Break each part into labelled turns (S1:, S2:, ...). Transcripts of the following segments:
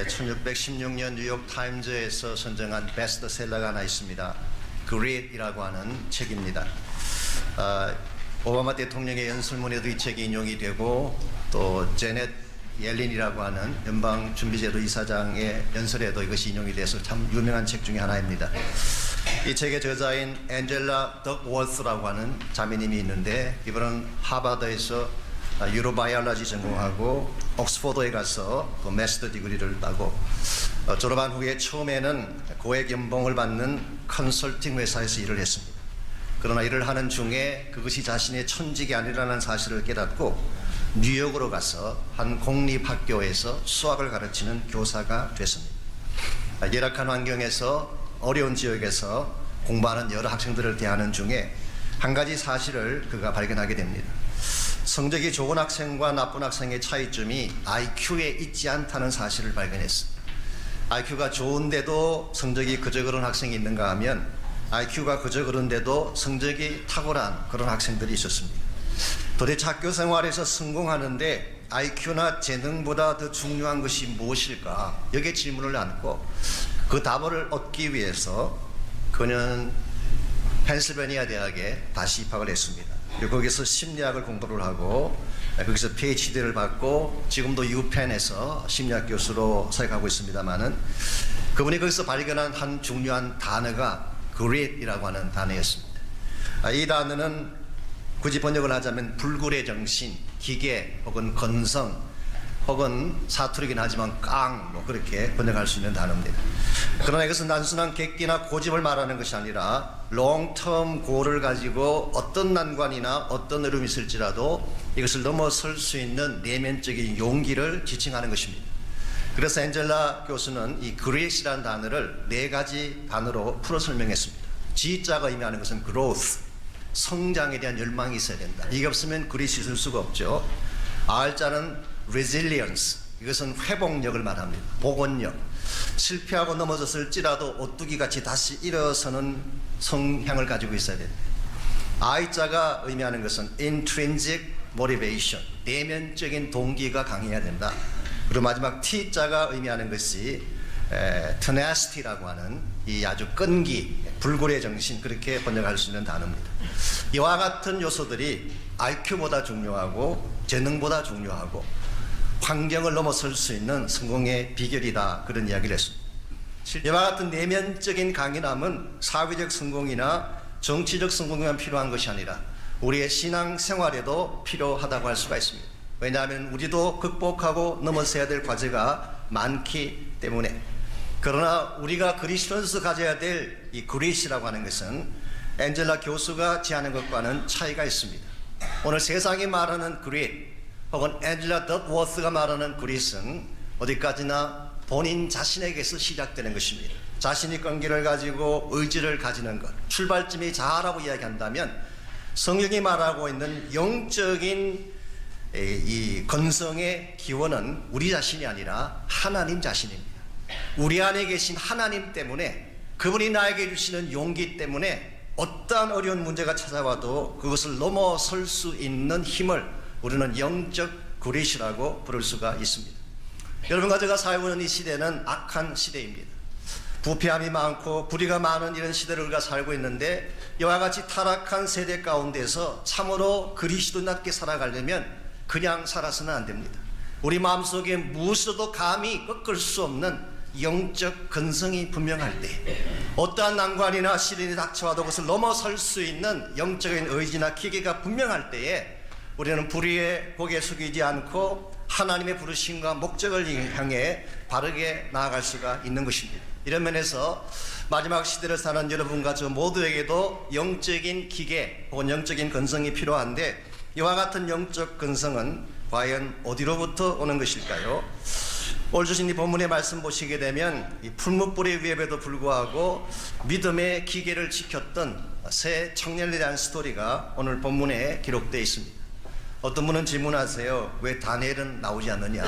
S1: 1616년 뉴욕 타임즈에서 선정한 베스트셀러가 하나 있습니다. Greed이라고 하는 책입니다. 오바마 대통령의 연설문에도 이 책이 인용이 되고 또 제넷 옐린이라고 하는 연방준비제도 이사장의 연설에도 이것이 인용이 돼서 참 유명한 책 중에 하나입니다. 이 책의 저자인 앤젤라 덕워스라고 하는 자매님이 있는데 이분은 하버드에서 유로바이올로지 전공하고 옥스포드에 가서 그 마스터 디그리를 따고 졸업한 후에 처음에는 고액 연봉을 받는 컨설팅 회사에서 일을 했습니다. 그러나 일을 하는 중에 그것이 자신의 천직이 아니라는 사실을 깨닫고 뉴욕으로 가서 한 공립학교에서 수학을 가르치는 교사가 됐습니다. 열악한 환경에서 어려운 지역에서 공부하는 여러 학생들을 대하는 중에 한 가지 사실을 그가 발견하게 됩니다. 성적이 좋은 학생과 나쁜 학생의 차이점이 IQ에 있지 않다는 사실을 발견했습니다. IQ가 좋은데도 성적이 그저 그런 학생이 있는가 하면 IQ가 그저 그런데도 성적이 탁월한 그런 학생들이 있었습니다. 도대체 학교 생활에서 성공하는데 IQ나 재능보다 더 중요한 것이 무엇일까? 여기에 질문을 안고 그 답을 얻기 위해서 그는 펜실베니아 대학에 다시 입학을 했습니다. 그리고 거기서 심리학을 공부를 하고 거기서 PhD를 받고 지금도 유펜에서 심리학 교수로 사역하고 있습니다만은 그분이 거기서 발견한 한 중요한 단어가 greed이라고 하는 단어였습니다. 이 단어는 굳이 번역을 하자면 불굴의 정신, 기계 혹은 건성 혹은 사투리긴 하지만 뭐 그렇게 번역할 수 있는 단어입니다. 그러나 이것은 단순한 객기나 고집을 말하는 것이 아니라 롱텀 고를 가지고 어떤 난관이나 어떤 어려움이 있을지라도 이것을 넘어설 수 있는 내면적인 용기를 지칭하는 것입니다. 그래서 앤젤라 교수는 이 greed이라는 단어를 네 가지 단어로 풀어 설명했습니다. G자가 의미하는 것은 growth, 성장에 대한 열망이 있어야 된다. 이게 없으면 greed이 있을 수가 없죠. R자는 resilience, 이것은 회복력을 말합니다. 복원력, 실패하고 넘어졌을지라도 오뚜기같이 다시 일어서는 성향을 가지고 있어야 됩니다. I자가 의미하는 것은 intrinsic motivation, 내면적인 동기가 강해야 된다. 그리고 마지막 T자가 의미하는 것이 tenacity라고 하는 이 아주 끈기, 불굴의 정신, 그렇게 번역할 수 있는 단어입니다. 이와 같은 요소들이 IQ보다 중요하고 재능보다 중요하고 환경을 넘어설 수 있는 성공의 비결이다, 그런 이야기를 했습니다. 이와 같은 내면적인 강인함은 사회적 성공이나 정치적 성공에만 필요한 것이 아니라 우리의 신앙생활에도 필요하다고 할 수가 있습니다. 왜냐하면 우리도 극복하고 넘어서야 될 과제가 많기 때문에. 그러나 우리가 그리스도인으로서 가져야 될 이 그리스라고 하는 것은 앤젤라 교수가 지하는 것과는 차이가 있습니다. 오늘 세상이 말하는 그리스 혹은 앤젤라 덕워스가 말하는 그리스는 어디까지나 본인 자신에게서 시작되는 것입니다. 자신이 끈기를 가지고 의지를 가지는 것, 출발점이 자아라고 이야기한다면 성경이 말하고 있는 영적인 이 건성의 기원은 우리 자신이 아니라 하나님 자신입니다. 우리 안에 계신 하나님 때문에, 그분이 나에게 주시는 용기 때문에 어떠한 어려운 문제가 찾아와도 그것을 넘어설 수 있는 힘을 우리는 영적 그릿이라고 부를 수가 있습니다. 여러분과 제가 살고 있는 이 시대는 악한 시대입니다. 부패함이 많고 불의가 많은 이런 시대를 우리가 살고 있는데 이와 같이 타락한 세대 가운데서 참으로 그리스도인답게 살아가려면 그냥 살아서는 안 됩니다. 우리 마음속에 무엇으로도 감히 꺾을 수 없는 영적 근성이 분명할 때, 어떠한 난관이나 시련이 닥쳐와도 그것을 넘어설 수 있는 영적인 의지나 기계가 분명할 때에 우리는 불의에 고개 숙이지 않고 하나님의 부르심과 목적을 향해 바르게 나아갈 수가 있는 것입니다. 이런 면에서 마지막 시대를 사는 여러분과 저 모두에게도 영적인 기계 혹은 영적인 근성이 필요한데 이와 같은 영적 근성은 과연 어디로부터 오는 것일까요? 오늘 주신 이 본문의 말씀 보시게 되면 이 풀무불의 위협에도 불구하고 믿음의 기계를 지켰던 세 청년에 대한 스토리가 오늘 본문에 기록되어 있습니다. 어떤 분은 질문하세요. 왜 다니엘은 나오지 않느냐?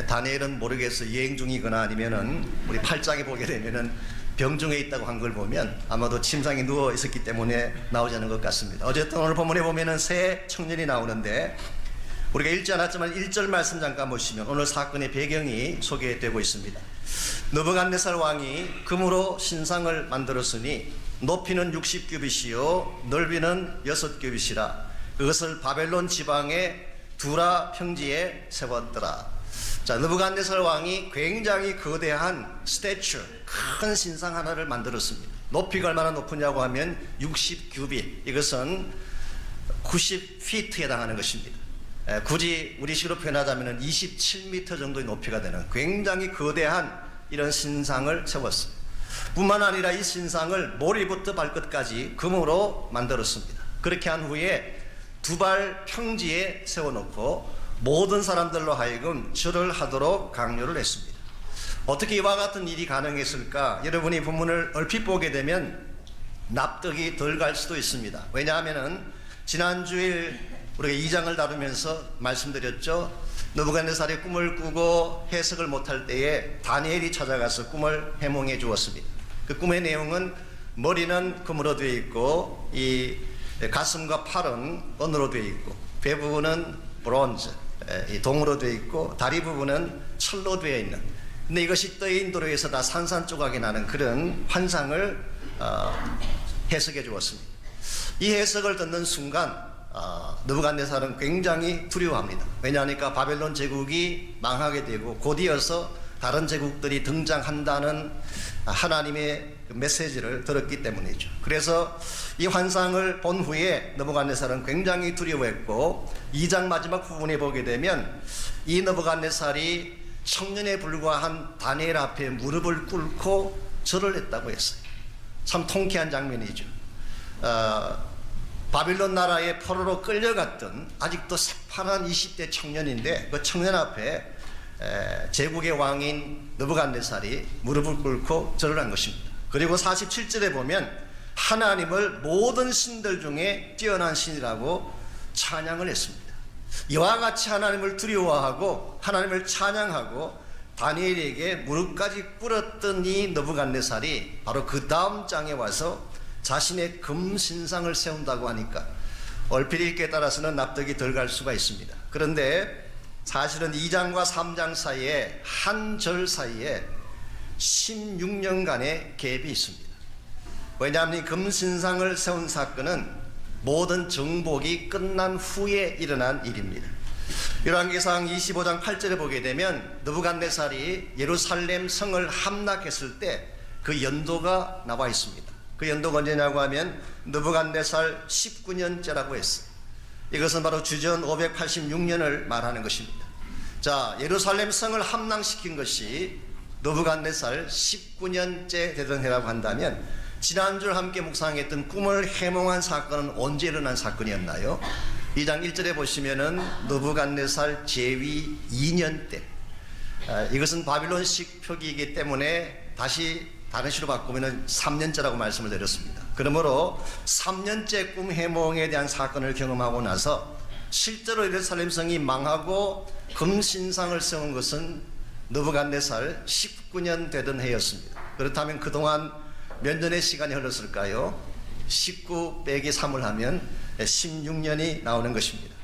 S1: 다니엘은 모르겠어, 여행 중이거나 아니면은 우리 8장에 보게 되면은 병중에 있다고 한 걸 보면 아마도 침상에 누워 있었기 때문에 나오지 않은 것 같습니다. 어쨌든 오늘 본문에 보면은 세 청년이 나오는데 우리가 읽지 않았지만 1절 말씀 잠깐 보시면 오늘 사건의 배경이 소개되고 있습니다. 느부갓네살 왕이 금으로 신상을 만들었으니 높이는 60규빗이요 넓이는 6규빗이라 그것을 바벨론 지방의 두라 평지에 세웠더라. 자, 느부갓네살 왕이 굉장히 거대한 스태츄, 큰 신상 하나를 만들었습니다. 높이가 얼마나 높으냐고 하면 60규빗, 이것은 90피트에 해당하는 것입니다. 굳이 우리식으로 표현하자면 27m 정도의 높이가 되는 굉장히 거대한 이런 신상을 세웠어요. 뿐만 아니라 이 신상을 머리부터 발끝까지 금으로 만들었습니다. 그렇게 한 후에 두발 평지에 세워놓고 모든 사람들로 하여금 절을 하도록 강요를 했습니다. 어떻게 이와 같은 일이 가능했을까? 여러분이 본문을 얼핏 보게 되면 납득이 덜 갈 수도 있습니다. 왜냐하면 지난주일 우리가 2장을 다루면서 말씀드렸죠. 느부갓네살이 꿈을 꾸고 해석을 못할 때에 다니엘이 찾아가서 꿈을 해몽해 주었습니다. 그 꿈의 내용은 머리는 금으로 되어 있고 이 가슴과 팔은 은으로 되어 있고 배 부분은 브론즈, 동으로 되어 있고 다리 부분은 철로 되어 있는, 근데 이것이 떠인 도로에서 다 산산조각이 나는 그런 환상을 해석해 주었습니다. 이 해석을 듣는 순간 느부갓네살은 굉장히 두려워합니다. 왜냐하니까 바벨론 제국이 망하게 되고 곧이어서 다른 제국들이 등장한다는 하나님의 메시지를 들었기 때문이죠. 그래서 이 환상을 본 후에 느부갓네살은 굉장히 두려워했고 2장 마지막 부분에 보게 되면 이 느부갓네살이 청년에 불과한 다니엘 앞에 무릎을 꿇고 절을 했다고 했어요. 참 통쾌한 장면이죠. 바빌론 나라의 포로로 끌려갔던 아직도 새파란 20대 청년인데 그 청년 앞에 제국의 왕인 느부갓네살이 무릎을 꿇고 절을 한 것입니다. 그리고 47절에 보면 하나님을 모든 신들 중에 뛰어난 신이라고 찬양을 했습니다. 이와 같이 하나님을 두려워하고 하나님을 찬양하고 다니엘에게 무릎까지 꿇었던 이 느부갓네살이 바로 그 다음 장에 와서 자신의 금신상을 세운다고 하니까 얼핏 읽기에 따라서는 납득이 덜 갈 수가 있습니다. 그런데 사실은 2장과 3장 사이에 한 절 사이에 16년간의 갭이 있습니다. 왜냐하면 이 금신상을 세운 사건은 모든 정복이 끝난 후에 일어난 일입니다. 열왕기상 25장 8절에 보게 되면 느부갓네살이 예루살렘 성을 함락했을 때 그 연도가 나와 있습니다. 그 연도가 언제냐고 하면 느부갓네살 19년째라고 했어요. 이것은 바로 주전 586년을 말하는 것입니다. 자, 예루살렘 성을 함락시킨 것이 느부갓네살 19년째 되던 해라고 한다면 지난주 함께 묵상했던 꿈을 해몽한 사건은 언제 일어난 사건이었나요? 2장 1절에 보시면은 느부갓네살 제위 2년 때, 이것은 바빌론식 표기이기 때문에 다시 다른 시로 바꾸면 3년째라고 말씀을 드렸습니다. 그러므로 3년째 꿈 해몽에 대한 사건을 경험하고 나서 실제로 예루살렘 성이 망하고 금신상을 세운 것은 느부갓네살 19년 되던 해였습니다. 그렇다면 그동안 몇 년의 시간이 흘렀을까요? 19 빼기 3을 하면 16년이 나오는 것입니다.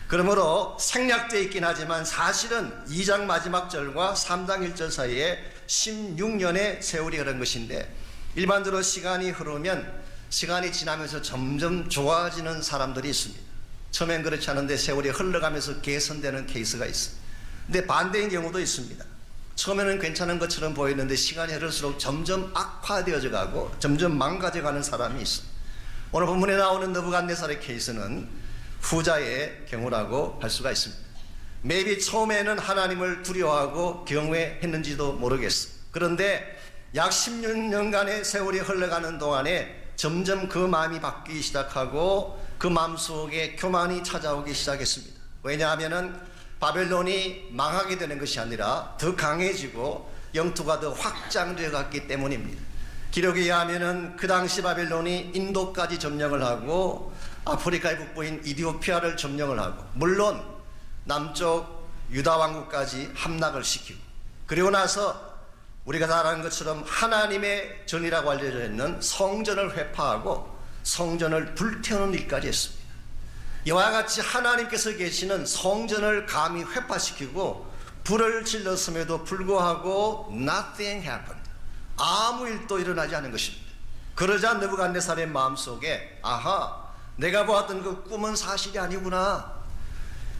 S1: 그러므로 생략되어 있긴 하지만 사실은 2장 마지막 절과 3장 1절 사이에 16년의 세월이 흐른 것인데, 일반적으로 시간이 흐르면 시간이 지나면서 점점 좋아지는 사람들이 있습니다. 처음엔 그렇지 않은데 세월이 흘러가면서 개선되는 케이스가 있어요. 근데 반대인 경우도 있습니다. 처음에는 괜찮은 것처럼 보이는데 시간이 흐를수록 점점 악화되어져 가고 점점 망가져 가는 사람이 있어요. 오늘 본문에 나오는 느부갓네살의 케이스는 후자의 경우라고 할 수가 있습니다. maybe 처음에는 하나님을 두려워하고 경외했는지도 모르겠어. 그런데 약 16년간의 세월이 흘러가는 동안에 점점 그 마음이 바뀌기 시작하고 그 마음속에 교만이 찾아오기 시작했습니다. 왜냐하면 바벨론이 망하게 되는 것이 아니라 더 강해지고 영토가 더 확장되어 갔기 때문입니다. 기록에 의하면 그 당시 바벨론이 인도까지 점령을 하고 아프리카의 북부인 이디오피아를 점령을 하고 물론 남쪽 유다 왕국까지 함락을 시키고, 그리고 나서 우리가 잘 아는 것처럼 하나님의 전이라고 알려져 있는 성전을 회파하고 성전을 불태우는 일까지 했습니다. 이와 같이 하나님께서 계시는 성전을 감히 회파시키고 불을 질렀음에도 불구하고 nothing happened. 아무 일도 일어나지 않은 것입니다. 그러자 느부갓네살의 마음속에 아하, 내가 보았던 그 꿈은 사실이 아니구나.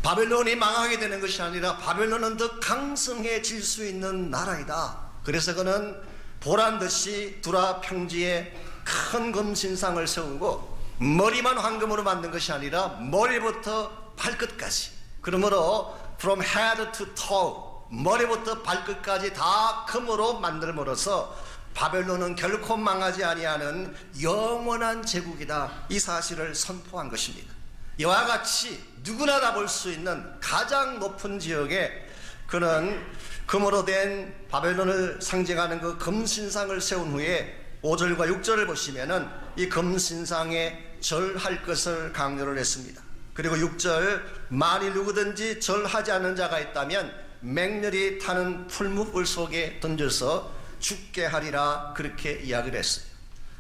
S1: 바벨론이 망하게 되는 것이 아니라 바벨론은 더 강성해질 수 있는 나라이다. 그래서 그는 보란듯이 두라 평지에 큰 금신상을 세우고 머리만 황금으로 만든 것이 아니라 머리부터 발끝까지, 그러므로 from head to toe, 머리부터 발끝까지 다 금으로 만들므로써 바벨론은 결코 망하지 아니하는 영원한 제국이다, 이 사실을 선포한 것입니다. 이와 같이 누구나 다 볼 수 있는 가장 높은 지역에 그는 금으로 된 바벨론을 상징하는 그 금신상을 세운 후에 5절과 6절을 보시면은 이 금신상에 절할 것을 강조를 했습니다. 그리고 6절, 만일 누구든지 절하지 않는 자가 있다면 맹렬히 타는 풀무불 속에 던져서 죽게 하리라, 그렇게 이야기를 했어요.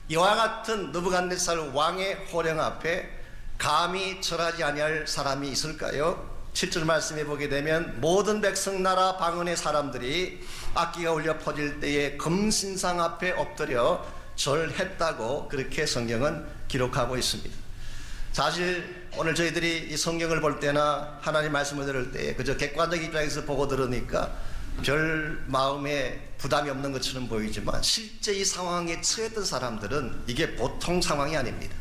S1: 이와 같은 느부갓네살 왕의 호령 앞에 감히 절하지 아니할 사람이 있을까요? 7절 말씀해 보게 되면 모든 백성 나라 방언의 사람들이 악기가 울려 퍼질 때에 금신상 앞에 엎드려 절했다고 그렇게 성경은 기록하고 있습니다. 사실 오늘 저희들이 이 성경을 볼 때나 하나님 말씀을 들을 때 그저 객관적 입장에서 보고 들으니까 별 마음에 부담이 없는 것처럼 보이지만 실제 이 상황에 처했던 사람들은 이게 보통 상황이 아닙니다.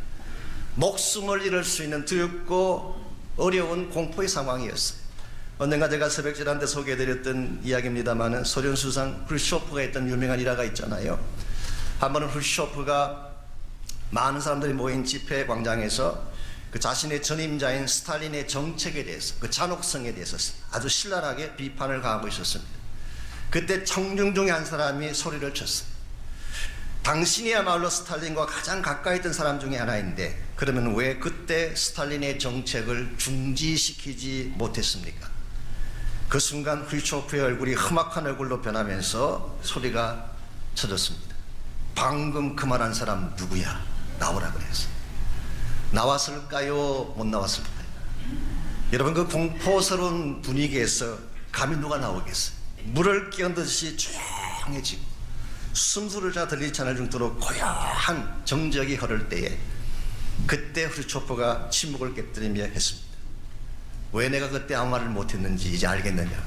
S1: 목숨을 잃을 수 있는 두렵고 어려운 공포의 상황이었어요. 언젠가 제가 새벽질한 데 소개해드렸던 이야기입니다만 소련 수상 후르쇼프가 했던 유명한 일화가 있잖아요. 한 번은 후르쇼프가 많은 사람들이 모인 집회 광장에서 그 자신의 전임자인 스탈린의 정책에 대해서, 그 잔혹성에 대해서 아주 신랄하게 비판을 가하고 있었습니다. 그때 청중 중에 한 사람이 소리를 쳤어요. 당신이야말로 스탈린과 가장 가까이 있던 사람 중에 하나인데 그러면 왜 그때 스탈린의 정책을 중지시키지 못했습니까? 그 순간 후르쇼프의 얼굴이 험악한 얼굴로 변하면서 소리가 쳐졌습니다. 방금 그 말한 사람 누구야? 나오라 그랬어요. 나왔을까요? 못 나왔을까요? 여러분, 그 공포스러운 분위기에서 감히 누가 나오겠어요? 물을 끼얹듯이 조용해지고 숨소리가 들리지 않을 정도로 고요한 정적이 흐를 때에 그때 후르쇼프가 침묵을 깨뜨리며 했습니다. 왜 내가 그때 아무 말을 못했는지 이제 알겠느냐?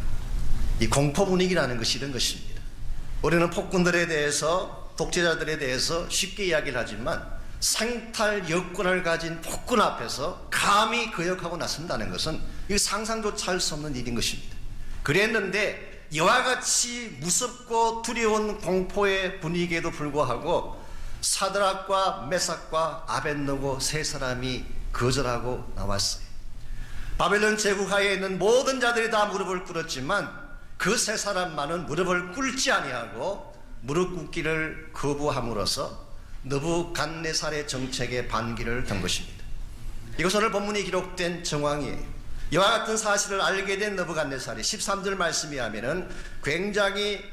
S1: 이 공포 분위기라는 것이 이런 것입니다. 우리는 폭군들에 대해서, 독재자들에 대해서 쉽게 이야기를 하지만 생탈 여권을 가진 폭군 앞에서 감히 거역하고 나선다는 것은 이 상상조차 할 수 없는 일인 것입니다. 그랬는데 이와 같이 무섭고 두려운 공포의 분위기에도 불구하고 사드락과 메삭과 아벳느고 세 사람이 거절하고 나왔어요. 바벨론 제국하에 있는 모든 자들이 다 무릎을 꿇었지만 그 세 사람만은 무릎을 꿇지 아니하고 무릎 꿇기를 거부함으로써 느부갓네살의 정책에 반기를 든 것입니다. 이것은 오늘 본문이 기록된 정황이에요. 이와 같은 사실을 알게 된 느부갓네살이 13절 말씀에 하면은 굉장히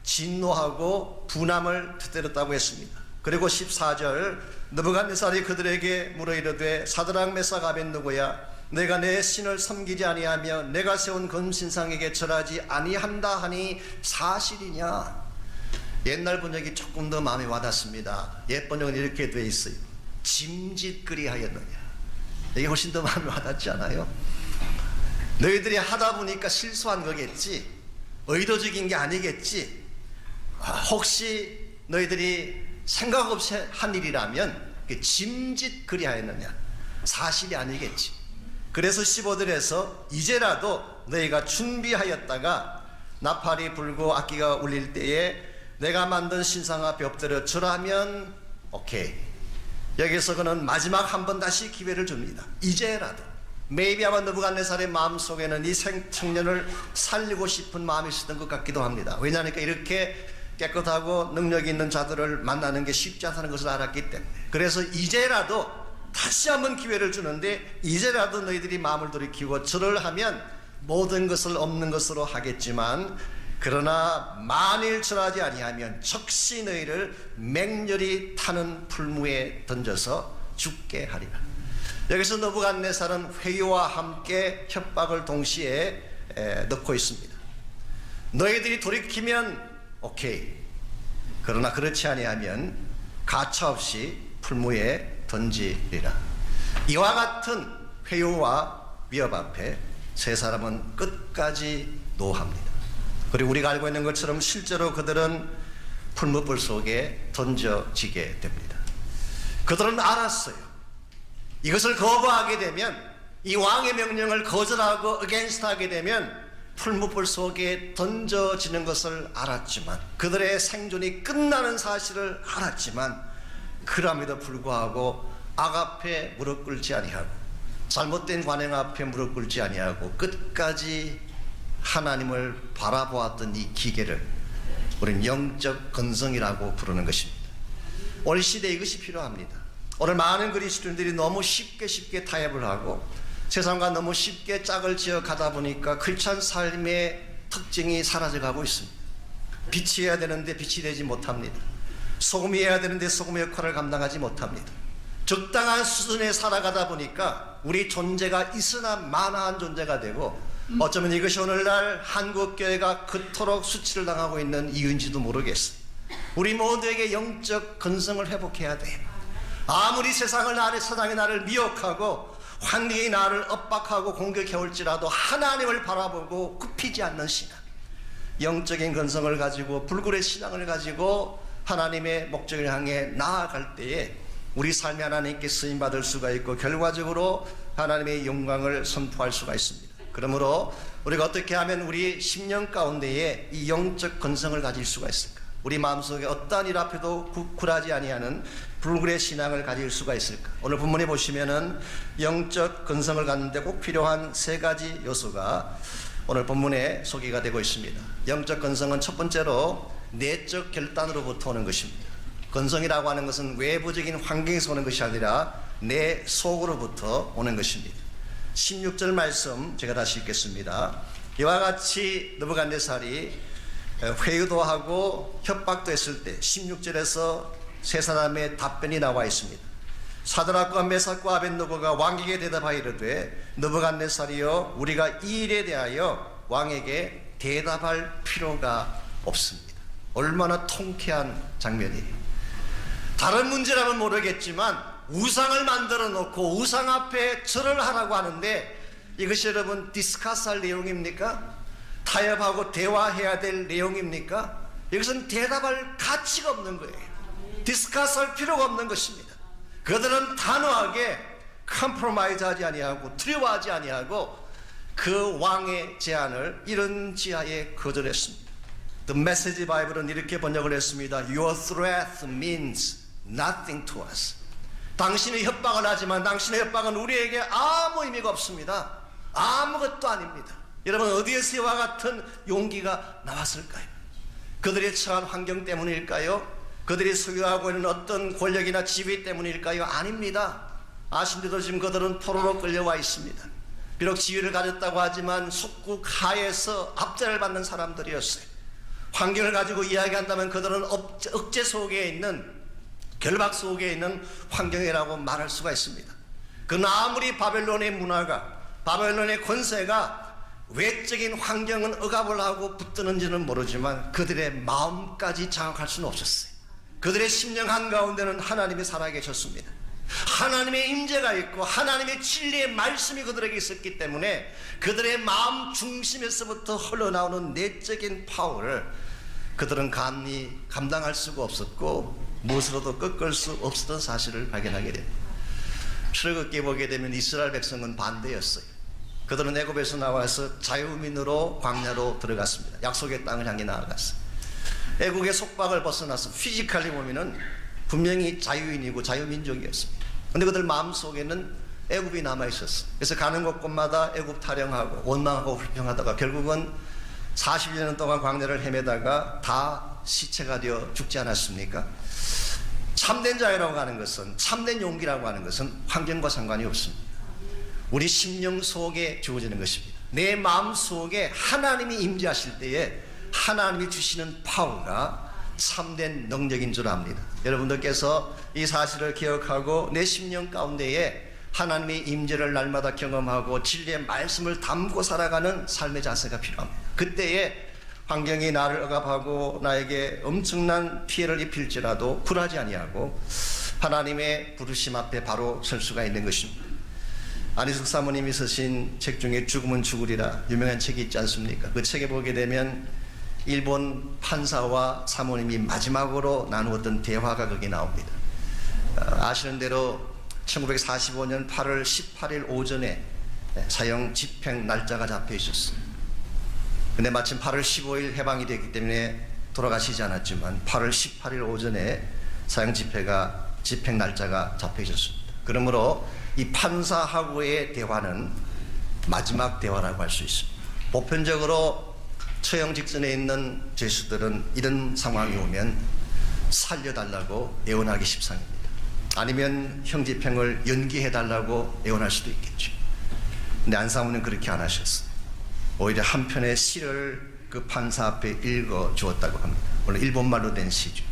S1: 진노하고 분함을 터뜨렸다고 했습니다. 그리고 14절, 느부갓네살이 그들에게 물어 이르되 사드락 메삭 아벳느고야, 내가 내 신을 섬기지 아니하며 내가 세운 금신상에게 절하지 아니한다 하니 사실이냐? 옛날 번역이 조금 더 마음에 와닿습니다. 옛 번역은 이렇게 돼 있어요. 짐짓거리 하였느냐? 이게 훨씬 더 마음에 와닿지 않아요? 너희들이 하다 보니까 실수한 거겠지, 의도적인 게 아니겠지, 혹시 너희들이 생각 없이 한 일이라면 짐짓거리 하였느냐? 사실이 아니겠지. 그래서 15절에서 이제라도 너희가 준비하였다가 나팔이 불고 악기가 울릴 때에 내가 만든 신상 앞에 엎드려 절하면 오케이. 여기서 그는 마지막 한 번 다시 기회를 줍니다. 이제라도. maybe 아마 느부갓네살의 마음속에는 이 청년을 살리고 싶은 마음이 있었던 것 같기도 합니다. 왜냐하니까 이렇게 깨끗하고 능력 있는 자들을 만나는 게 쉽지 않다는 것을 알았기 때문에. 그래서 이제라도 다시 한번 기회를 주는데 이제라도 너희들이 마음을 돌이키고 절을 하면 모든 것을 없는 것으로 하겠지만 그러나 만일 절하지 아니하면 즉시 너희를 맹렬히 타는 풀무에 던져서 죽게 하리라. 여기서 느부갓네살은 회유와 함께 협박을 동시에 넣고 있습니다. 너희들이 돌이키면 오케이, 그러나 그렇지 아니하면 가차없이 풀무에 던지리라. 이와 같은 회유와 위협 앞에 세 사람은 끝까지 노합니다. 그리고 우리가 알고 있는 것처럼 실제로 그들은 풀무불 속에 던져지게 됩니다. 그들은 알았어요. 이것을 거부하게 되면, 이 왕의 명령을 거절하고 against 하게 되면 풀무불 속에 던져지는 것을 알았지만, 그들의 생존이 끝나는 사실을 알았지만, 그럼에도 불구하고 악 앞에 무릎 꿇지 아니하고 잘못된 관행 앞에 무릎 꿇지 아니하고 끝까지 하나님을 바라보았던 이 기계를 우리는 영적 건성이라고 부르는 것입니다. 오늘 시대에 이것이 필요합니다. 오늘 많은 그리스도인들이 너무 쉽게 타협을 하고 세상과 너무 쉽게 짝을 지어 가다 보니까 크리스찬 삶의 특징이 사라져가고 있습니다. 빛이 해야 되는데 빛이 되지 못합니다. 소금이 해야 되는데 소금의 역할을 감당하지 못합니다. 적당한 수준에 살아가다 보니까 우리 존재가 있으나 마나한 존재가 되고, 어쩌면 이것이 오늘날 한국교회가 그토록 수치를 당하고 있는 이유인지도 모르겠어요. 우리 모두에게 영적 건성을 회복해야 돼요. 아무리 세상이 나를 미혹하고 환경이 나를 압박하고 공격해올지라도 하나님을 바라보고 굽히지 않는 신앙, 영적인 건성을 가지고 불굴의 신앙을 가지고 하나님의 목적을 향해 나아갈 때에 우리 삶이 하나님께 쓰임받을 수가 있고 결과적으로 하나님의 영광을 선포할 수가 있습니다. 그러므로 우리가 어떻게 하면 우리 심령 가운데에 이 영적 건성을 가질 수가 있을까? 우리 마음속에 어떠한 일 앞에도 굴하지 아니하는 불굴의 신앙을 가질 수가 있을까? 오늘 본문에 보시면은 영적 건성을 갖는데 꼭 필요한 세 가지 요소가 오늘 본문에 소개가 되고 있습니다. 영적 건성은 첫 번째로 내적 결단으로부터 오는 것입니다. 건성이라고 하는 것은 외부적인 환경에서 오는 것이 아니라 내 속으로부터 오는 것입니다. 16절 말씀 제가 다시 읽겠습니다. 이와 같이 느부갓네살이 회유도 하고 협박도 했을 때 16절에서 세 사람의 답변이 나와 있습니다. 사드락과 메삭과 아벳느고가 왕에게 대답하이르되 느부갓네살이여, 우리가 이 일에 대하여 왕에게 대답할 필요가 없습니다. 얼마나 통쾌한 장면이에요. 다른 문제라면 모르겠지만 우상을 만들어 놓고 우상 앞에 절을 하라고 하는데, 이것이 여러분 디스커스할 내용입니까? 타협하고 대화해야 될 내용입니까? 이것은 대답할 가치가 없는 거예요. 디스커스할 필요가 없는 것입니다. 그들은 단호하게 컴프로마이즈하지 아니하고 두려워하지 아니하고 그 왕의 제안을 이런 지하에 거절했습니다. The Message Bible은 이렇게 번역을 했습니다. Your threat means nothing to us. 당신의 협박을 하지만 당신의 협박은 우리에게 아무 의미가 없습니다. 아무것도 아닙니다. 여러분, 어디에서 이와 같은 용기가 나왔을까요? 그들이 처한 환경 때문일까요? 그들이 소유하고 있는 어떤 권력이나 지위 때문일까요? 아닙니다. 아신데도 지금 그들은 포로로 끌려와 있습니다. 비록 지위를 가졌다고 하지만 속국 하에서 압제를 받는 사람들이었어요. 환경을 가지고 이야기한다면 그들은 억제 속에 있는, 결박 속에 있는 환경이라고 말할 수가 있습니다. 그러나 아무리 바벨론의 문화가, 바벨론의 권세가 외적인 환경은 억압을 하고 붙드는지는 모르지만 그들의 마음까지 장악할 수는 없었어요. 그들의 심령 한가운데는 하나님이 살아계셨습니다. 하나님의 임재가 있고 하나님의 진리의 말씀이 그들에게 있었기 때문에 그들의 마음 중심에서부터 흘러나오는 내적인 파워를 그들은 감히 감당할 수가 없었고 무엇으로도 꺾을 수 없었던 사실을 발견하게 됩니다. 출애굽기에 보게 되면 이스라엘 백성은 반대였어요. 그들은 애굽에서 나와서 자유민으로 광야로 들어갔습니다. 약속의 땅을 향해 나아갔어요. 애국의 속박을 벗어나서 피지컬리 보면은 분명히 자유인이고 자유민족이었습니다. 그런데 그들 마음속에는 애굽이 남아있었어요. 그래서 가는 곳곳마다 애굽 타령하고 원망하고 불평하다가 결국은 40년 동안 광야를 헤매다가 다 시체가 되어 죽지 않았습니까? 참된 자유라고 하는 것은, 참된 용기라고 하는 것은 환경과 상관이 없습니다. 우리 심령 속에 주어지는 것입니다. 내 마음 속에 하나님이 임재하실 때에 하나님이 주시는 파워가 참된 능력인 줄 압니다. 여러분들께서 이 사실을 기억하고 내 심령 가운데에 하나님의 임재를 날마다 경험하고 진리의 말씀을 담고 살아가는 삶의 자세가 필요합니다. 그때에 환경이 나를 억압하고 나에게 엄청난 피해를 입힐지라도 굴하지 아니하고 하나님의 부르심 앞에 바로 설 수가 있는 것입니다. 안희숙 사모님이 쓰신 책 중에 죽으면 죽으리라 유명한 책이 있지 않습니까? 그 책에 보게 되면 일본 판사와 사모님이 마지막으로 나누었던 대화가 거기 나옵니다. 아시는 대로 1945년 8월 18일 오전에 사형 집행 날짜가 잡혀 있었어요. 근데 마침 8월 15일 해방이 됐기 때문에 돌아가시지 않았지만 8월 18일 오전에 사형 집행 날짜가 잡혀 있었습니다. 그러므로 이 판사하고의 대화는 마지막 대화라고 할 수 있습니다. 보편적으로 처형 직전에 있는 죄수들은 이런 상황이 오면 살려달라고 애원하기 십상입니다. 아니면 형집행을 연기해달라고 애원할 수도 있겠죠. 근데 안 사모는 그렇게 안 하셨어요. 오히려 한 편의 시를 그 판사 앞에 읽어 주었다고 합니다. 물론 일본말로 된 시죠.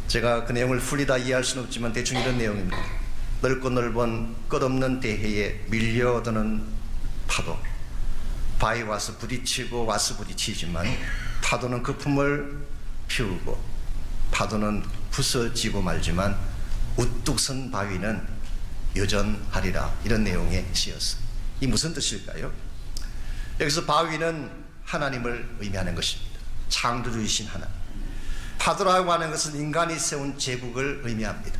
S1: 제가 그 내용을 풀리 다 이해할 수는 없지만 대충 이런 내용입니다. 넓고 넓은 끝없는 대해에 밀려드는 파도, 바위 와서 부딪히고 와서 부딪히지만 파도는 거품을 피우고 파도는 부서지고 말지만 우뚝 선 바위는 여전하리라. 이런 내용의 시였어요. 이 무슨 뜻일까요? 여기서 바위는 하나님을 의미하는 것입니다. 창조주이신 하나님. 파도라고 하는 것은 인간이 세운 제국을 의미합니다.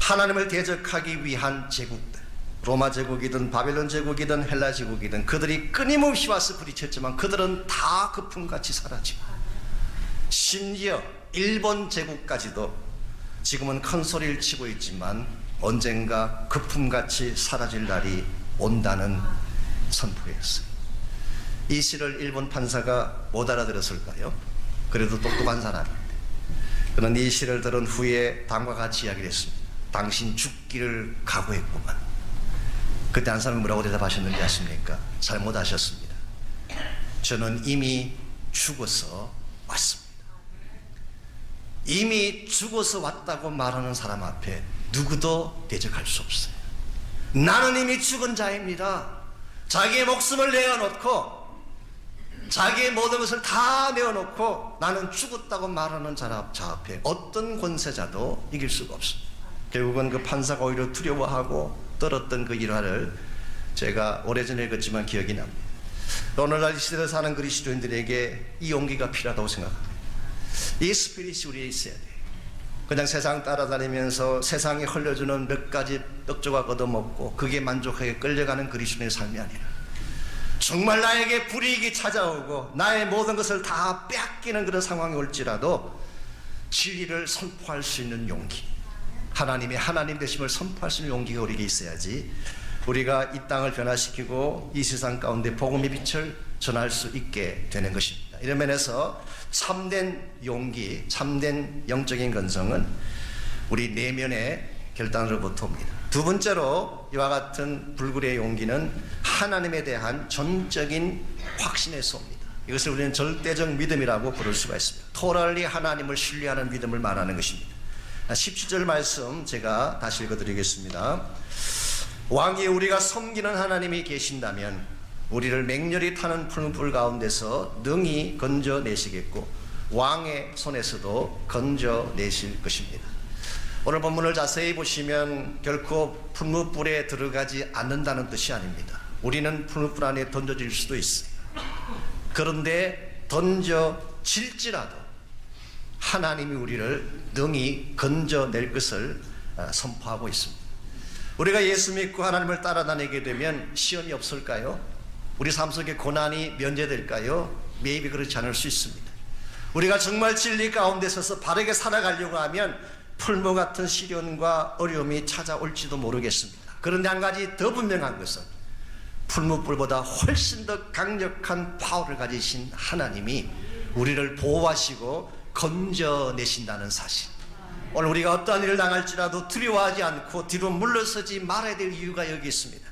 S1: 하나님을 대적하기 위한 제국들, 로마 제국이든 바벨론 제국이든 헬라 제국이든 그들이 끊임없이 와서 부딪혔지만 그들은 다 거품같이 사라지고, 심지어 일본 제국까지도 지금은 큰 소리를 치고 있지만 언젠가 거품같이 사라질 날이 온다는 선포였어요. 이 시를 일본 판사가 못 알아들었을까요? 그래도 똑똑한 사람인데. 그는 이 시를 들은 후에 다음과 같이 이야기를 했습니다. 당신 죽기를 각오했구만. 그때 한 사람이 뭐라고 대답하셨는지 아십니까? 잘못하셨습니다. 저는 이미 죽어서 왔습니다. 이미 죽어서 왔다고 말하는 사람 앞에 누구도 대적할 수 없어요. 나는 이미 죽은 자입니다. 자기의 목숨을 내어놓고 자기의 모든 것을 다 내어놓고 나는 죽었다고 말하는 자 앞에 어떤 권세자도 이길 수가 없습니다. 결국은 그 판사가 오히려 두려워하고 떨었던 그 일화를 제가 오래전에 읽었지만 기억이 납니다. 오늘날 이 시대를 사는 그리스도인들에게 이 용기가 필요하다고 생각합니다. 이 스피릿이 우리에 있어야 돼요. 그냥 세상 따라다니면서 세상에 흘려주는 몇 가지 떡조각 얻어먹고 그게 만족하게 끌려가는 그리스도인의 삶이 아니라 정말 나에게 불이익이 찾아오고 나의 모든 것을 다 빼앗기는 그런 상황이 올지라도 진리를 선포할 수 있는 용기, 하나님의 하나님 되심을 선포할 수 있는 용기가 우리에게 있어야지 우리가 이 땅을 변화시키고 이 세상 가운데 복음의 빛을 전할 수 있게 되는 것입니다. 이런 면에서 참된 용기, 참된 영적인 건성은 우리 내면의 결단으로부터 옵니다. 두 번째로 이와 같은 불굴의 용기는 하나님에 대한 전적인 확신에서 옵니다. 이것을 우리는 절대적 믿음이라고 부를 수가 있습니다. 토럴리 하나님을 신뢰하는 믿음을 말하는 것입니다. 17절 말씀 제가 다시 읽어드리겠습니다. 왕이 우리가 섬기는 하나님이 계신다면 우리를 맹렬히 타는 푸른 불 가운데서 능히 건져내시겠고 왕의 손에서도 건져내실 것입니다. 오늘 본문을 자세히 보시면 결코 풀무불에 들어가지 않는다는 뜻이 아닙니다. 우리는 풀무불 안에 던져질 수도 있어요. 그런데 던져질지라도 하나님이 우리를 능히 건져낼 것을 선포하고 있습니다. 우리가 예수 믿고 하나님을 따라다니게 되면 시험이 없을까요? 우리 삶 속에 고난이 면제될까요? 매입이 그렇지 않을 수 있습니다. 우리가 정말 진리 가운데 서서 바르게 살아가려고 하면 풀무 같은 시련과 어려움이 찾아올지도 모르겠습니다. 그런데 한 가지 더 분명한 것은 풀무불보다 훨씬 더 강력한 파워를 가지신 하나님이 우리를 보호하시고 건져내신다는 사실. 오늘 우리가 어떠한 일을 당할지라도 두려워하지 않고 뒤로 물러서지 말아야 될 이유가 여기 있습니다.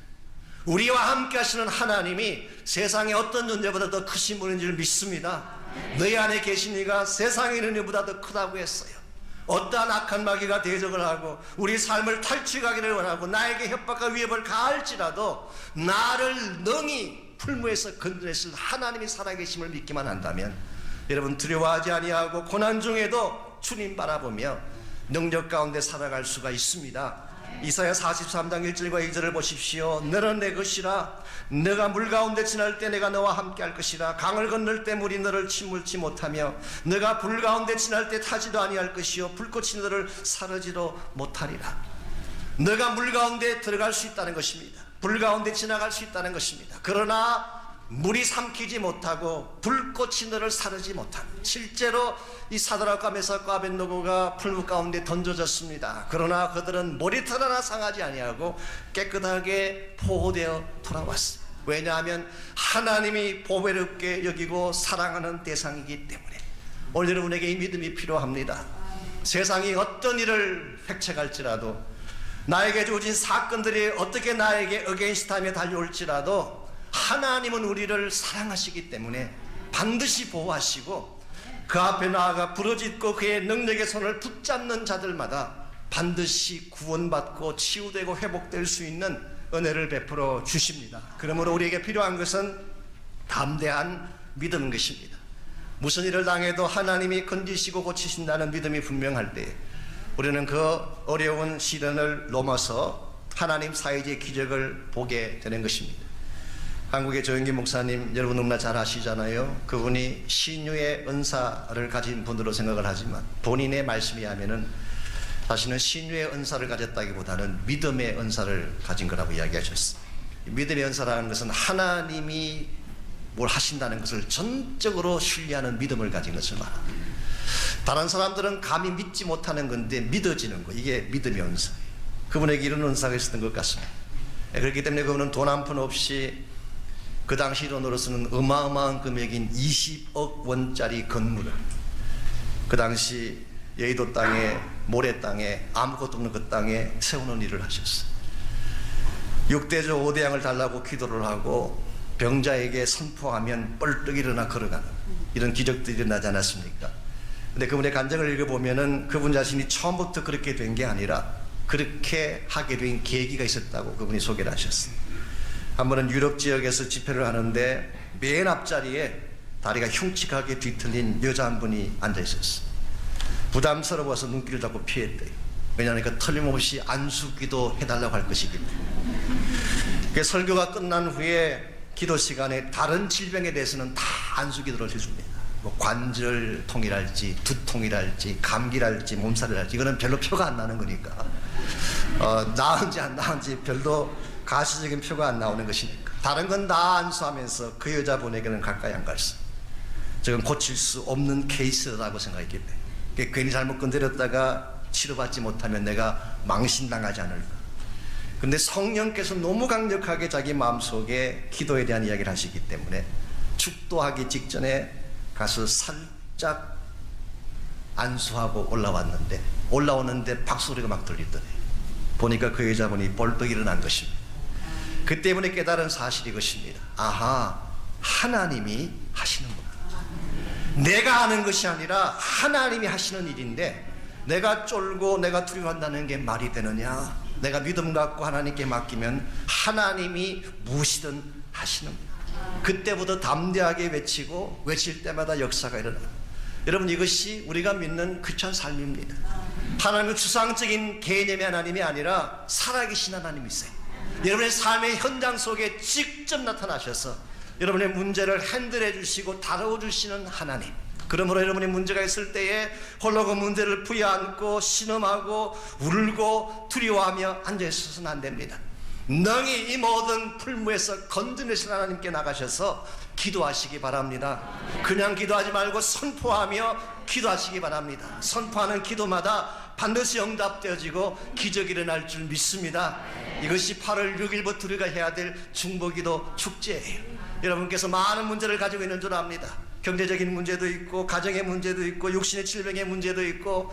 S1: 우리와 함께 하시는 하나님이 세상의 어떤 존재보다 더 크신 분인 줄 믿습니다. 너희 안에 계신 이가 세상에 있는 이보다 더 크다고 했어요. 어떠한 악한 마귀가 대적을 하고 우리 삶을 탈취하기를 원하고 나에게 협박과 위협을 가할지라도 나를 능히 풀무에서 건져냈을 하나님이 살아계심을 믿기만 한다면 여러분 두려워하지 아니하고 고난 중에도 주님 바라보며 능력 가운데 살아갈 수가 있습니다. 이사야 43장 1절과 2절을 보십시오. 너는 내 것이라. 너가 물 가운데 지날 때 내가 너와 함께 할 것이라. 강을 건널 때 물이 너를 침몰치 못하며 너가 불 가운데 지날 때 타지도 아니할 것이요 불꽃이 너를 사르지도 못하리라. 너가 물 가운데 들어갈 수 있다는 것입니다. 불 가운데 지나갈 수 있다는 것입니다. 그러나 물이 삼키지 못하고 불꽃이 너를 사르지 못하는, 실제로 이 사드락과 메삭과 아벳느고가 풀무 가운데 던져졌습니다. 그러나 그들은 머리털 하나 상하지 아니하고 깨끗하게 보호되어 돌아왔어요. 왜냐하면 하나님이 보배롭게 여기고 사랑하는 대상이기 때문에. 오늘 여러분에게 이 믿음이 필요합니다. 세상이 어떤 일을 획책할지라도, 나에게 주어진 사건들이 어떻게 나에게 어게인스트하며 달려올지라도 하나님은 우리를 사랑하시기 때문에 반드시 보호하시고 그 앞에 나아가 부르짖고 그의 능력의 손을 붙잡는 자들마다 반드시 구원받고 치유되고 회복될 수 있는 은혜를 베풀어 주십니다. 그러므로 우리에게 필요한 것은 담대한 믿음인 것입니다. 무슨 일을 당해도 하나님이 건지시고 고치신다는 믿음이 분명할 때 우리는 그 어려운 시련을 넘어서 하나님 사이의 기적을 보게 되는 것입니다. 한국의 조영기 목사님 여러분 너무나 잘 아시잖아요. 그분이 신유의 은사를 가진 분으로 생각을 하지만 본인의 말씀에 하면은 자신은 신유의 은사를 가졌다기보다는 믿음의 은사를 가진 거라고 이야기하셨어요. 믿음의 은사라는 것은 하나님이 뭘 하신다는 것을 전적으로 신뢰하는 믿음을 가진 것을 말합니다. 다른 사람들은 감히 믿지 못하는 건데 믿어지는 거, 이게 믿음의 은사예요. 그분에게 이런 은사가 있었던 것 같습니다. 그렇기 때문에 그분은 돈 한 푼 없이 그 당시 돈으로서는 어마어마한 금액인 20억 원짜리 건물을, 그 당시 여의도 땅에, 모래 땅에, 아무것도 없는 그 땅에 세우는 일을 하셨어요. 6대조 5대양을 달라고 기도를 하고 병자에게 선포하면 뻘떡 일어나 걸어가는 이런 기적들이 일어나지 않았습니까? 근데 그분의 간증을 읽어보면은 그분 자신이 처음부터 그렇게 된 게 아니라 그렇게 하게 된 계기가 있었다고 그분이 소개를 하셨어요. 한 번은 유럽 지역에서 집회를 하는데 맨 앞자리에 다리가 흉측하게 뒤틀린 여자 한 분이 앉아 있었어요. 부담스러워서 눈길을 잡고 피했대요. 왜냐하면 틀림없이 안수기도 해달라고 할 것이기 때문에. 설교가 끝난 후에 기도 시간에 다른 질병에 대해서는 다 안수기도를 해줍니다. 뭐 관절통이랄지 두통이랄지 감기랄지 몸살이랄지 이거는 별로 표가 안 나는 거니까 나은지 안 나은지 별로 가시적인 표가 안 나오는 것이니까 다른 건 다 안수하면서 그 여자분에게는 가까이 안 갔어. 지금 고칠 수 없는 케이스라고 생각했기 때문에 괜히 잘못 건드렸다가 치료받지 못하면 내가 망신당하지 않을까. 근데 성령께서 너무 강력하게 자기 마음속에 기도에 대한 이야기를 하시기 때문에 축도하기 직전에 가서 살짝 안수하고 올라왔는데 올라오는데 박수소리가 막 들리더래요. 보니까 그 여자분이 벌떡 일어난 것입니다. 그 때문에 깨달은 사실이 것입니다. 아하, 하나님이 하시는구나. 내가 하는 것이 아니라 하나님이 하시는 일인데 내가 쫄고 내가 두려워한다는 게 말이 되느냐. 내가 믿음 갖고 하나님께 맡기면 하나님이 무엇이든 하시는구나. 그때부터 담대하게 외치고 외칠 때마다 역사가 일어나요. 여러분, 이것이 우리가 믿는 크리스찬 삶입니다. 하나님은 추상적인 개념의 하나님이 아니라 살아계신 하나님이세요. 여러분의 삶의 현장 속에 직접 나타나셔서 여러분의 문제를 핸들해 주시고 다뤄 주시는 하나님. 그러므로 여러분이 문제가 있을 때에 홀로 그 문제를 부여안고 신음하고 울고 두려워하며 앉아있어서는 안 됩니다. 능히 이 모든 풀무에서 건져내신 하나님께 나가셔서 기도하시기 바랍니다. 그냥 기도하지 말고 선포하며 기도하시기 바랍니다. 선포하는 기도마다 반드시 응답되어지고 기적이 일어날 줄 믿습니다. 이것이 8월 6일부터 우리가 해야 될 중보기도 축제예요. 여러분께서 많은 문제를 가지고 있는 줄 압니다. 경제적인 문제도 있고 가정의 문제도 있고 육신의 질병의 문제도 있고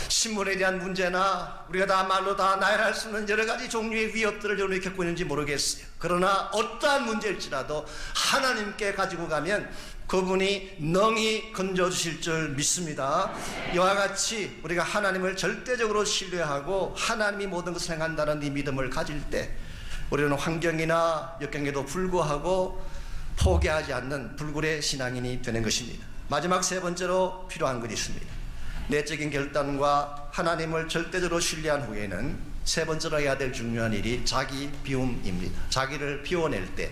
S1: 신분에 대한 문제나 우리가 다 말로 다 나열할 수 있는 여러 가지 종류의 위협들을 여러분이 겪고 있는지 모르겠어요. 그러나 어떠한 문제일지라도 하나님께 가지고 가면 그분이 능히 건져주실 줄 믿습니다. 이와 같이 우리가 하나님을 절대적으로 신뢰하고 하나님이 모든 것을 행한다는 이 믿음을 가질 때 우리는 환경이나 역경에도 불구하고 포기하지 않는 불굴의 신앙인이 되는 것입니다. 마지막 세 번째로 필요한 것이 있습니다. 내적인 결단과 하나님을 절대적으로 신뢰한 후에는 세 번째로 해야 될 중요한 일이 자기 비움입니다. 자기를 비워낼 때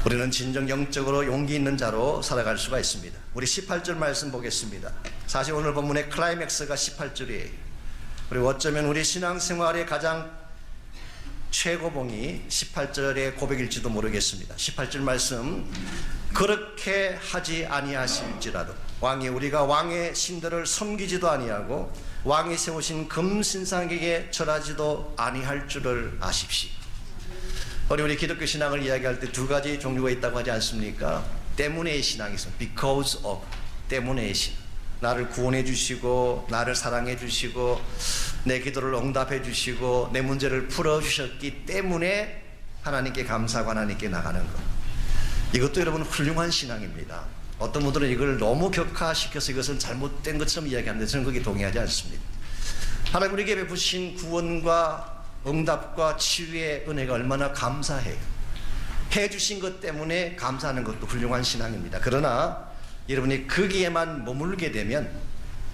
S1: 우리는 진정 영적으로 용기 있는 자로 살아갈 수가 있습니다. 우리 18절 말씀 보겠습니다. 사실 오늘 본문의 클라이맥스가 18절이에요. 그리고 어쩌면 우리 신앙생활의 가장 최고봉이 18절의 고백일지도 모르겠습니다. 18절 말씀, 그렇게 하지 아니하실지라도 왕이 우리가 왕의 신들을 섬기지도 아니하고 왕이 세우신 금신상에게 절하지도 아니할 줄을 아십시오. 우리 기독교 신앙을 이야기할 때 두 가지 종류가 있다고 하지 않습니까? 때문에의 신앙이 있습니다. Because of, 때문에의 신앙. 나를 구원해 주시고 나를 사랑해 주시고 내 기도를 응답해 주시고 내 문제를 풀어 주셨기 때문에 하나님께 감사하고 하나님께 나가는 것. 이것도 여러분 훌륭한 신앙입니다. 어떤 분들은 이걸 너무 격화시켜서 이것은 잘못된 것처럼 이야기하는데 저는 거기에 동의하지 않습니다. 하나님 우리에게 베푸신 구원과 응답과 치유의 은혜가 얼마나 감사해요. 해주신 것 때문에 감사하는 것도 훌륭한 신앙입니다. 그러나 여러분이 거기에만 머물게 되면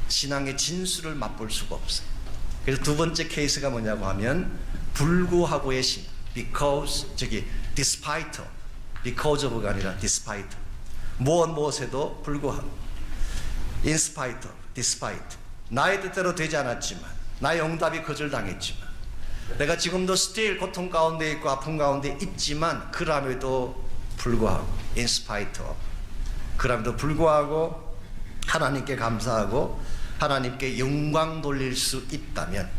S1: 신앙의 진수를 맛볼 수가 없어요. 그래서 두 번째 케이스가 뭐냐고 하면 불구하고의 신앙. despite, because of가 아니라 despite. 무엇에도 불구하고. in spite, despite. 나의 뜻대로 되지 않았지만, 나의 응답이 거절당했지만, 내가 지금도 still 고통 가운데 있고 아픔 가운데 있지만 그럼에도 불구하고 in spite of, 그럼에도 불구하고 하나님께 감사하고 하나님께 영광 돌릴 수 있다면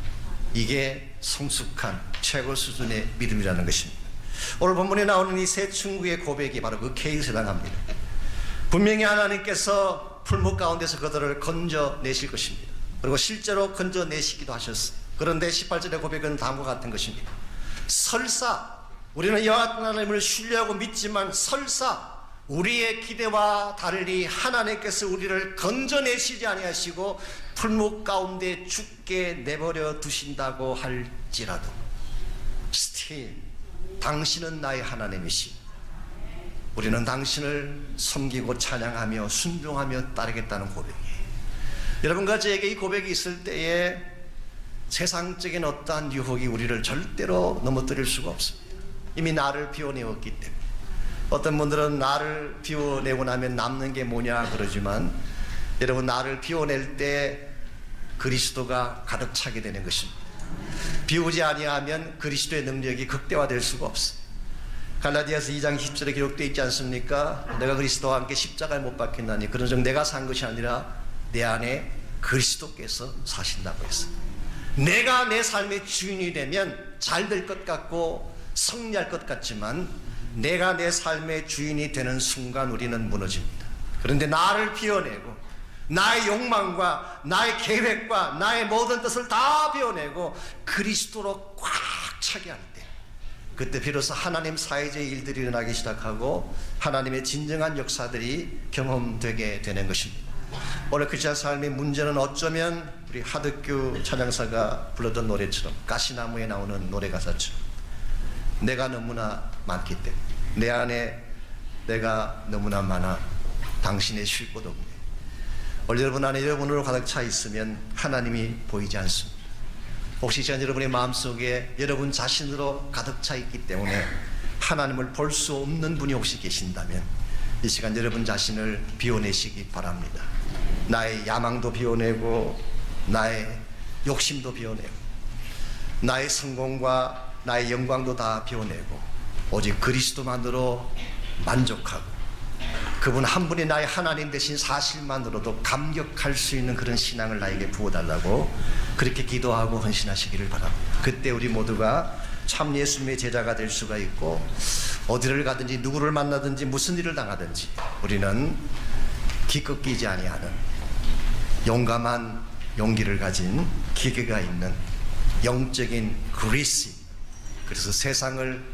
S1: 이게 성숙한 최고 수준의 믿음이라는 것입니다. 오늘 본문에 나오는 이 세 친구의 고백이 바로 그 케이스에 해당합니다. 분명히 하나님께서 풀목 가운데서 그들을 건져내실 것입니다. 그리고 실제로 건져내시기도 하셨어요. 그런데 18절의 고백은 다음과 같은 것입니다. 설사 우리는 여호와 하나님을 신뢰하고 믿지만 설사 우리의 기대와 달리 하나님께서 우리를 건져내시지 아니하시고 풀목 가운데 죽게 내버려 두신다고 할지라도 still 당신은 나의 하나님이시, 우리는 당신을 섬기고 찬양하며 순종하며 따르겠다는 고백이에요. 여러분과 저에게 이 고백이 있을 때에 세상적인 어떠한 유혹이 우리를 절대로 넘어뜨릴 수가 없습니다. 이미 나를 비워내었기 때문에. 어떤 분들은 나를 비워내고 나면 남는 게 뭐냐 그러지만 여러분, 나를 비워낼 때 그리스도가 가득 차게 되는 것입니다. 비우지 아니하면 그리스도의 능력이 극대화될 수가 없어요. 갈라디아서 2장 10절에 기록되어 있지 않습니까? 내가 그리스도와 함께 십자가에 못 박혔나니 그런즉 내가 산 것이 아니라 내 안에 그리스도께서 사신다고 했어요. 내가 내 삶의 주인이 되면 잘 될 것 같고 승리할 것 같지만 내가 내 삶의 주인이 되는 순간 우리는 무너집니다. 그런데 나를 비워내고 나의 욕망과 나의 계획과 나의 모든 뜻을 다 비워내고 그리스도로 꽉 차게 할 때, 그때 비로소 하나님 사이의 일들이 일어나기 시작하고 하나님의 진정한 역사들이 경험되게 되는 것입니다. 오늘 크리스찬 삶의 문제는 어쩌면 우리 하덕규 찬양사가 불렀던 노래처럼, 가시나무에 나오는 노래 가사처럼 내가 너무나 많기 때문에, 내 안에 내가 너무나 많아 당신의 쉴 곳 없네. 오늘 여러분 안에 여러분으로 가득 차 있으면 하나님이 보이지 않습니다. 혹시 지금 여러분의 마음속에 여러분 자신으로 가득 차 있기 때문에 하나님을 볼 수 없는 분이 혹시 계신다면 이 시간 여러분 자신을 비워내시기 바랍니다. 나의 야망도 비워내고 나의 욕심도 비워내고 나의 성공과 나의 영광도 다 비워내고 오직 그리스도만으로 만족하고 그분 한 분이 나의 하나님 되신 사실만으로도 감격할 수 있는 그런 신앙을 나에게 부어달라고 그렇게 기도하고 헌신하시기를 바랍니다. 그때 우리 모두가 참 예수님의 제자가 될 수가 있고 어디를 가든지 누구를 만나든지 무슨 일을 당하든지 우리는 기꺾이지 아니하는 용감한 용기를 가진 기계가 있는 영적인 그리스, 그래서 세상을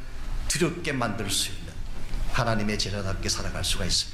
S1: 두렵게 만들 수 있는 하나님의 제자답게 살아갈 수가 있습니다.